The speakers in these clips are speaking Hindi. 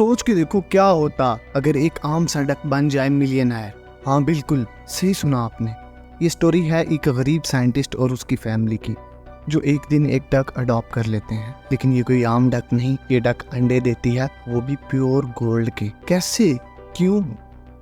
सोच के देखो क्या होता अगर एक आम सा डक बन जाए मिलियनेयर। हाँ बिल्कुल सही सुना आपने। ये स्टोरी है एक गरीब साइंटिस्ट और उसकी फैमिली की, जो एक दिन एक डक अडॉप्ट कर लेते हैं। लेकिन ये कोई आम डक नहीं, ये डक अंडे देती है, वो भी प्योर गोल्ड के। कैसे, क्यों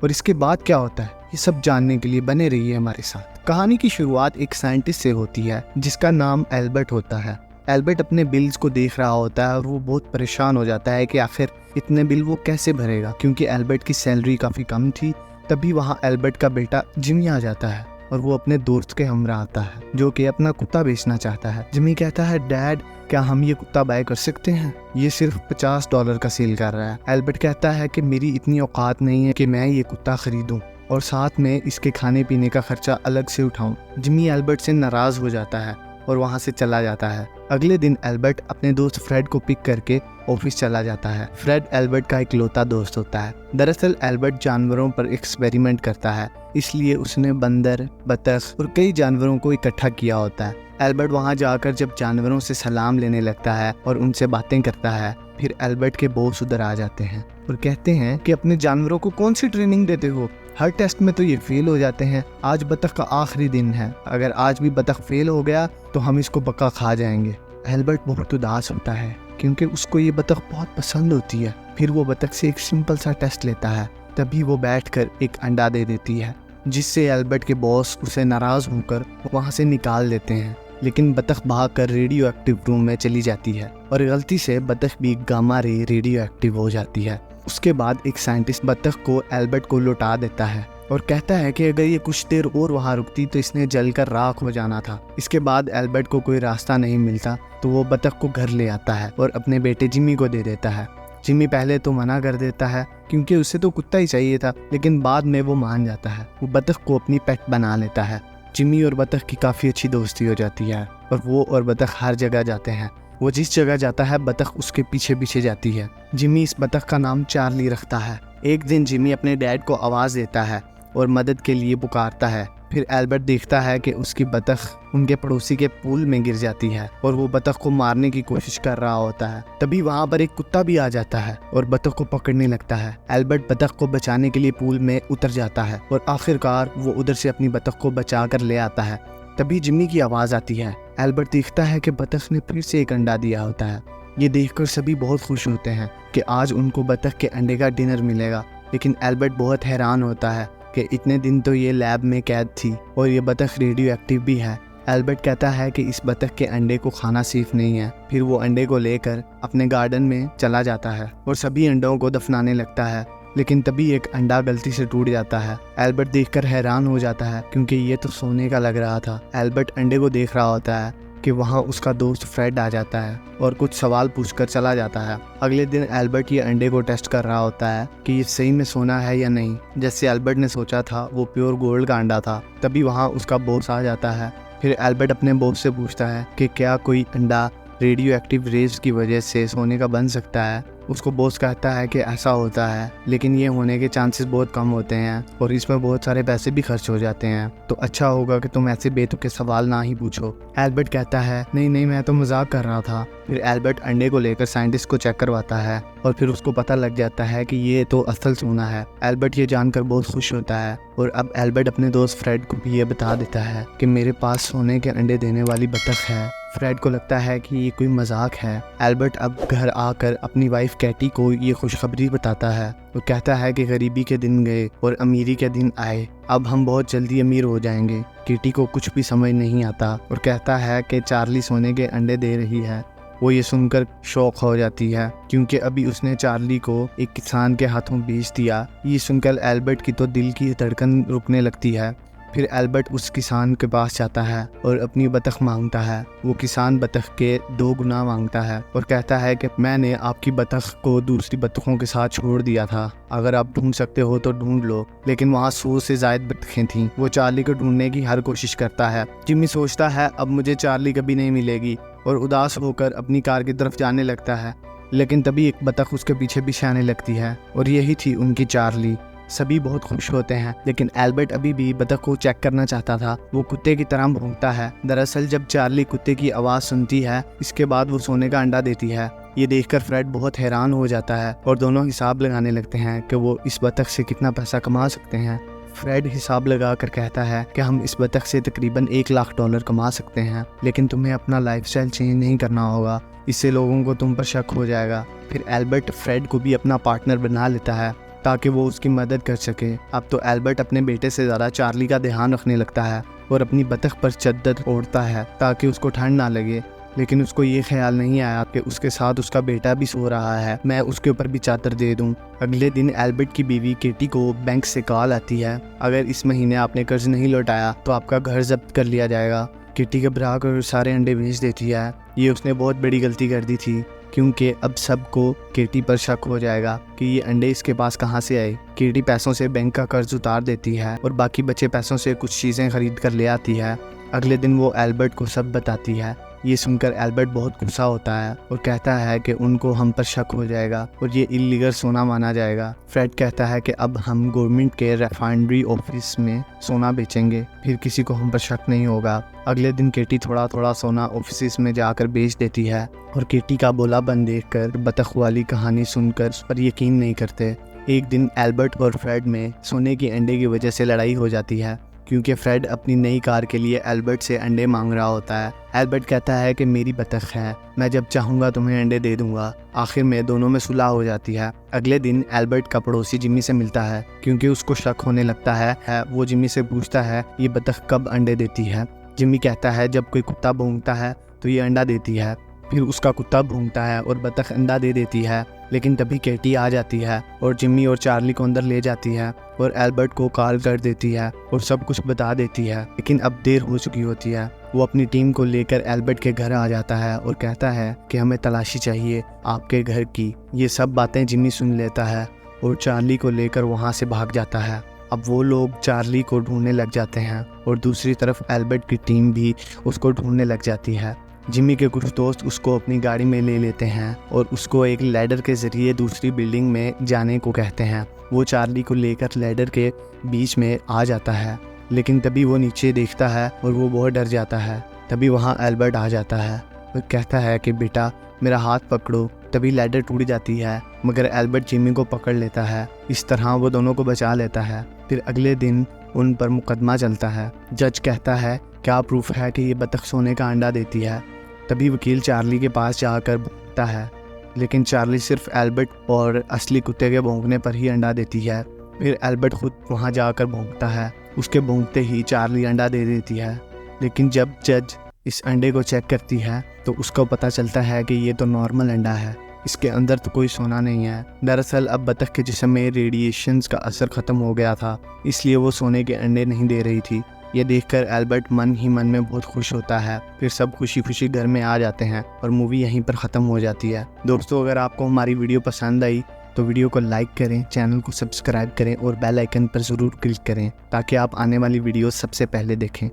और इसके बाद क्या होता है, ये सब जानने के लिए बने रहिए हमारे साथ। कहानी की शुरुआत एक साइंटिस्ट से होती है जिसका नाम एल्बर्ट होता है। एल्बर्ट अपने बिल्स को देख रहा होता है और वो बहुत परेशान हो जाता है कि आखिर इतने बिल वो कैसे भरेगा, क्योंकि एल्बर्ट की सैलरी काफ़ी कम थी। तभी वहाँ एल्बर्ट का बेटा जिमी आ जाता है और वो अपने दोस्त के हमरा आता है, जो कि अपना कुत्ता बेचना चाहता है। जिमी कहता है, डैड क्या हम ये कुत्ता बाय कर सकते हैं? ये सिर्फ $50 का सेल कर रहा है। एल्बर्ट कहता है कि मेरी इतनी औकात नहीं है कि मैं ये कुत्ता खरीदूं और साथ में इसके खाने पीने का खर्चा अलग से उठाऊं। जिमी एल्बर्ट से नाराज हो जाता है और वहाँ से चला जाता है। अगले दिन एल्बर्ट अपने दोस्त फ्रेड को पिक करके ऑफिस चला जाता है। फ्रेड एल्बर्ट का इकलौता दोस्त होता है। दरअसल एल्बर्ट जानवरों पर एक्सपेरिमेंट करता है, इसलिए उसने बंदर, बतख और कई जानवरों को इकट्ठा किया होता है। एल्बर्ट वहाँ जाकर जब जानवरों से सलाम लेने लगता है और उनसे बातें करता है, फिर एल्बर्ट के बॉस उधर आ जाते हैं और कहते हैं कि अपने जानवरों को कौन सी ट्रेनिंग देते हो? हर टेस्ट में तो ये फेल हो जाते हैं। आज बतख का आखिरी दिन है, अगर आज भी बतख फेल हो गया तो हम इसको पक्का खा जाएंगे। एल्बर्ट बहुत उदास होता है क्योंकि उसको ये बतख बहुत पसंद होती है। फिर वो बतख से एक सिंपल सा टेस्ट लेता है, तभी वो बैठकर एक अंडा दे देती है, जिससे एल्बर्ट के बॉस उसे नाराज होकर वहाँ से निकाल देते हैं। लेकिन बतख भागकर रेडियो एक्टिव रूम में चली जाती है और गलती से बतख भी गामा रे रेडियो एक्टिव हो जाती है। उसके बाद एक साइंटिस्ट बतख को एल्बर्ट को लौटा देता है और कहता है कि अगर ये कुछ देर और वहाँ रुकती तो इसने जलकर राख हो जाना था। इसके बाद एल्बर्ट को कोई रास्ता नहीं मिलता तो वो बतख को घर ले आता है और अपने बेटे जिमी को दे देता है। जिमी पहले तो मना कर देता है क्योंकि उसे तो कुत्ता ही चाहिए था, लेकिन बाद में वो मान जाता है। वो बतख को अपनी पेट बना लेता है। जिमी और बतख की काफ़ी अच्छी दोस्ती हो जाती है और वो और बतख हर जगह जाते हैं। वो जिस जगह जाता है बतख उसके पीछे पीछे जाती है। जिमी इस बतख का नाम चार्ली रखता है। एक दिन जिमी अपने डैड को आवाज़ देता है और मदद के लिए पुकारता है। फिर एल्बर्ट देखता है कि उसकी बतख उनके पड़ोसी के पूल में गिर जाती है और वो बतख को मारने की कोशिश कर रहा होता है। तभी वहाँ पर एक कुत्ता भी आ जाता है और बतख को पकड़ने लगता है। एल्बर्ट बतख को बचाने के लिए पूल में उतर जाता है और आखिरकार वो उधर से अपनी बतख को बचा कर ले आता है। तभी जिमी की आवाज़ आती है। एल्बर्ट देखता है कि बतख ने फिर से एक अंडा दिया होता है। ये देखकर सभी बहुत खुश होते हैं कि आज उनको बतख के अंडे का डिनर मिलेगा। लेकिन एल्बर्ट बहुत हैरान होता है कि इतने दिन तो ये लैब में कैद थी और ये बतख रेडियो एक्टिव भी है। एल्बर्ट कहता है कि इस बतख के अंडे को खाना सेफ नहीं है। फिर वो अंडे को लेकर अपने गार्डन में चला जाता है और सभी अंडों को दफनाने लगता है। लेकिन तभी एक अंडा गलती से टूट जाता है। एल्बर्ट देखकर हैरान हो जाता है क्योंकि ये तो सोने का लग रहा था। एल्बर्ट अंडे को देख रहा होता है कि वहाँ उसका दोस्त फ्रेड आ जाता है और कुछ सवाल पूछकर चला जाता है। अगले दिन एल्बर्ट ये अंडे को टेस्ट कर रहा होता है कि ये सही में सोना है या नहीं। जैसे एल्बर्ट ने सोचा था वो प्योर गोल्ड का अंडा था। तभी वहाँ उसका बॉस आ जाता है। फिर एल्बर्ट अपने बॉस से पूछता है कि क्या कोई अंडा रेडियो एक्टिव रेज की वजह से सोने का बन सकता है। उसको बॉस कहता है कि ऐसा होता है, लेकिन ये होने के चांसेस बहुत कम होते हैं और इसमें बहुत सारे पैसे भी खर्च हो जाते हैं, तो अच्छा होगा कि तुम ऐसे बेतुके सवाल ना ही पूछो। एल्बर्ट कहता है, नहीं नहीं मैं तो मजाक कर रहा था। फिर एल्बर्ट अंडे को लेकर साइंटिस्ट को चेक करवाता है और फिर उसको पता लग जाता है कि ये तो असल सोना है। एल्बर्ट ये जानकर बहुत खुश होता है और अब एल्बर्ट अपने दोस्त फ्रेड को भी ये बता देता है कि मेरे पास सोने के अंडे देने वाली बतख है। फ्रेड को लगता है कि ये कोई मजाक है। एल्बर्ट अब घर आकर अपनी वाइफ कैटी को ये खुशखबरी बताता है। वो कहता है कि गरीबी के दिन गए और अमीरी के दिन आए, अब हम बहुत जल्दी अमीर हो जाएंगे। कैटी को कुछ भी समझ नहीं आता और कहता है कि चार्ली सोने के अंडे दे रही है। वो ये सुनकर शौक हो जाती है क्योंकि अभी उसने चार्ली को एक किसान के हाथों बेच दिया। ये सुनकर एल्बर्ट की तो दिल की धड़कन रुकने लगती है। फिर एल्बर्ट उस किसान के पास जाता है और अपनी बतख मांगता है। वो किसान बतख के 2 गुना मांगता है और कहता है कि मैंने आपकी बतख को दूसरी बतखों के साथ छोड़ दिया था, अगर आप ढूंढ सकते हो तो ढूंढ लो। लेकिन वहाँ 100 से ज़ायद बतखें थीं। वो चार्ली को ढूंढने की हर कोशिश करता है। जिमी सोचता है अब मुझे चार्ली कभी नहीं मिलेगी और उदास होकर अपनी कार की तरफ जाने लगता है। लेकिन तभी एक बतख उसके पीछे पीछे आने लगती है और यही थी उनकी चार्ली। सभी बहुत खुश होते हैं, लेकिन एल्बर्ट अभी भी बतख को चेक करना चाहता था। वो कुत्ते की तरह भौंकता है। दरअसल जब चार्ली कुत्ते की आवाज़ सुनती है, इसके बाद वो सोने का अंडा देती है ये देखकर फ्रेड बहुत हैरान हो जाता है और दोनों हिसाब लगाने लगते हैं कि वो इस बतख से कितना पैसा कमा सकते हैं। फ्रेड हिसाब लगा कर कहता है कि हम इस बतख से तकरीबन $1,00,000 कमा सकते हैं, लेकिन तुम्हें अपना लाइफस्टाइल चेंज नहीं करना होगा, इससे लोगों को तुम पर शक हो जाएगा। फिर एल्बर्ट फ्रेड को भी अपना पार्टनर बना लेता है ताकि वो उसकी मदद कर सके। अब तो एल्बर्ट अपने बेटे से ज़्यादा चार्ली का ध्यान रखने लगता है और अपनी बतख पर चद्दर ओढ़ता है ताकि उसको ठंड ना लगे। लेकिन उसको ये ख्याल नहीं आया कि उसके साथ उसका बेटा भी सो रहा है, मैं उसके ऊपर भी चादर दे दूं। अगले दिन एल्बर्ट की बीवी केटी को बैंक से कॉल आती है, अगर इस महीने आपने कर्ज नहीं लौटाया तो आपका घर जब्त कर लिया जाएगा। केटी घबरा कर सारे अंडे बेच देती है। ये उसने बहुत बड़ी गलती कर दी थी क्योंकि अब सबको केटी पर शक हो जाएगा कि ये अंडे इसके पास कहाँ से आए। केटी पैसों से बैंक का कर्ज उतार देती है और बाकी बचे पैसों से कुछ चीज़ें खरीद कर ले आती है। अगले दिन वो एल्बर्ट को सब बताती है। ये सुनकर एल्बर्ट बहुत गुस्सा होता है और कहता है कि उनको हम पर शक हो जाएगा और ये इल्लीगल सोना माना जाएगा। फ्रेड कहता है कि अब हम गवर्नमेंट के रिफाइनरी ऑफिस में सोना बेचेंगे, फिर किसी को हम पर शक नहीं होगा। अगले दिन केटी थोड़ा थोड़ा सोना ऑफिस में जाकर बेच देती है और केटी का बोलापन देखकर बतख वाली कहानी सुनकर उस पर यकीन नहीं करते। एक दिन एल्बर्ट और फ्रेड में सोने की अंडे की वजह से लड़ाई हो जाती है क्योंकि फ्रेड अपनी नई कार के लिए एल्बर्ट से अंडे मांग रहा होता है। एल्बर्ट कहता है कि मेरी बतख है, मैं जब चाहूँगा तुम्हें अंडे दे दूंगा। आखिर में दोनों में सुलह हो जाती है। अगले दिन एल्बर्ट का पड़ोसी जिमी से मिलता है क्योंकि उसको शक होने लगता है। वो जिमी से पूछता है ये बतख कब अंडे देती है। जिमी कहता है जब कोई कुत्ता भौंकता है तो ये अंडा देती है। फिर उसका कुत्ता भौंकता है और बतख अंडा दे देती है। लेकिन तभी केटी आ जाती है और जिमी और चार्ली को अंदर ले जाती है और एल्बर्ट को कॉल कर देती है और सब कुछ बता देती है। लेकिन अब देर हो चुकी होती है। वो अपनी टीम को लेकर एल्बर्ट के घर आ जाता है और कहता है कि हमें तलाशी चाहिए आपके घर की। ये सब बातें जिमी सुन लेता है और चार्ली को लेकर वहाँ से भाग जाता है। अब वो लोग चार्ली को ढूंढने लग जाते हैं और दूसरी तरफ एल्बर्ट की टीम भी उसको ढूंढने लग जाती है। जिमी के कुछ दोस्त उसको अपनी गाड़ी में ले लेते हैं और उसको एक लैडर के ज़रिए दूसरी बिल्डिंग में जाने को कहते हैं। वो चार्ली को लेकर लैडर के बीच में आ जाता है, लेकिन तभी वो नीचे देखता है और वो बहुत डर जाता है। तभी वहाँ एल्बर्ट आ जाता है और कहता है कि बेटा मेरा हाथ पकड़ो। तभी लैडर टूट जाती है मगर एल्बर्ट जिमी को पकड़ लेता है। इस तरह वो दोनों को बचा लेता है। फिर अगले दिन उन पर मुकदमा चलता है। जज कहता है क्या प्रूफ है कि ये बतख सोने का अंडा देती है। तभी वकील चार्ली के पास जाकर भौंकता है, लेकिन चार्ली सिर्फ एल्बर्ट और असली कुत्ते के भौंकने पर ही अंडा देती है। फिर एल्बर्ट खुद वहां जाकर भौंकता है। उसके भौंकते ही चार्ली अंडा दे देती है। लेकिन जब जज इस अंडे को चेक करती है तो उसको पता चलता है कि ये तो नॉर्मल अंडा है, इसके अंदर तो कोई सोना नहीं है। दरअसल अब बतख के जिस्म में रेडिएशंस का असर ख़त्म हो गया था, इसलिए वो सोने के अंडे नहीं दे रही थी। ये देखकर एल्बर्ट मन ही मन में बहुत खुश होता है। फिर सब खुशी खुशी घर में आ जाते हैं और मूवी यहीं पर ख़त्म हो जाती है। दोस्तों अगर आपको हमारी वीडियो पसंद आई तो वीडियो को लाइक करें, चैनल को सब्सक्राइब करें और बेल आइकन पर ज़रूर क्लिक करें ताकि आप आने वाली वीडियो सबसे पहले देखें।